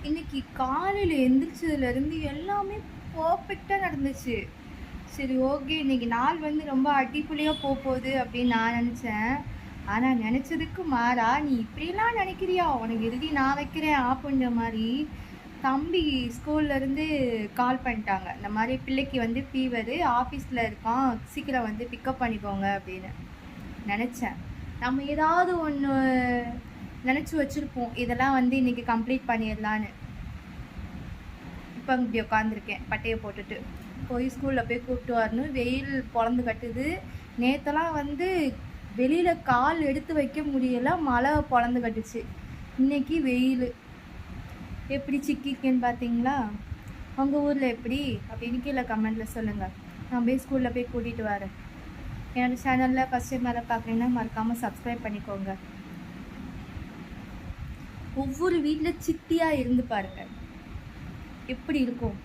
இன்னைக்கு காலையில் எந்திரிச்சதுலேருந்து எல்லாமே பர்ஃபெக்டாக நடந்துச்சு. சரி, ஓகே, இன்னைக்கு நாள் வந்து ரொம்ப அடிப்பொலியாக போகுது அப்படின்னு நான் நினச்சேன். ஆனால் நினச்சதுக்கு மாறா, நீ இப்படிலாம் நினைக்கிறியா, உனக்கு எழுதி நான் வைக்கிறேன் ஆப்புன்ற மாதிரி தம்பி ஸ்கூல்லேருந்து கால் பண்ணிட்டாங்க. இந்த மாதிரி பிள்ளைக்கு வந்து ஃபீவரு, ஆஃபீஸில் இருக்கான், சீக்கிரம் வந்து பிக்கப் பண்ணிக்கோங்க அப்படின்னு. நினச்சேன் நம்ம ஏதாவது ஒன்று நினச்சி வச்சுருப்போம், இதெல்லாம் வந்து இன்றைக்கி கம்ப்ளீட் பண்ணிடலான்னு. இப்போ இப்படி உட்காந்துருக்கேன் பட்டையை போட்டுட்டு. போய் ஸ்கூலில் போய் கூப்பிட்டு வரணும். வெயில் பொழந்து கட்டுது. நேற்றெல்லாம் வந்து வெளியில் கால் எடுத்து வைக்க முடியலை, மழை பொழந்து கட்டுச்சு. இன்றைக்கி வெயில். எப்படி சிக்கிக்கேன்னு பார்த்தீங்களா? உங்கள் ஊரில் எப்படி அப்படின்னு கீழே கமெண்ட்டில் சொல்லுங்கள். நான் போய் ஸ்கூலில் போய் கூட்டிகிட்டு வரேன். என்னோடய சேனலில் ஃபஸ்ட் டைம் மேலே பார்க்குறீங்கன்னா மறக்காமல் சப்ஸ்கிரைப் பண்ணிக்கோங்க. ஒவ்வொரு வீட்டில் சித்தியாக இருந்து பாருங்க, எப்படி இருக்கும்?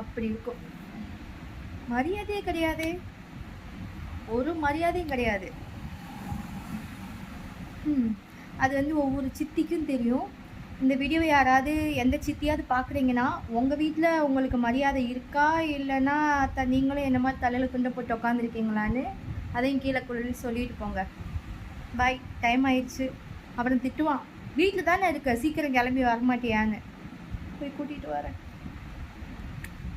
அப்படி இருக்கும். மரியாதையே கிடையாது, ஒரு மரியாதையும் கிடையாது. அது வந்து ஒவ்வொரு சித்திக்கும் தெரியும். இந்த வீடியோவை யாராவது எந்த சித்தியாவது பார்க்குறீங்கன்னா, உங்கள் வீட்டில் உங்களுக்கு மரியாதை இருக்கா, இல்லைன்னா நீங்களும் என்ன மாதிரி தலையில் துண்டை போட்டு உட்காந்துருக்கீங்களான்னு அதையும் கீழே குரலில் சொல்லிட்டு போங்க. பாய், டைம் ஆயிடுச்சு. அப்புறம் திட்டுவான், வீட்டில் தானே இருக்க, சீக்கிரம் கிளம்பி வரமாட்டியான்னு. போய் கூட்டிகிட்டு வரேன்.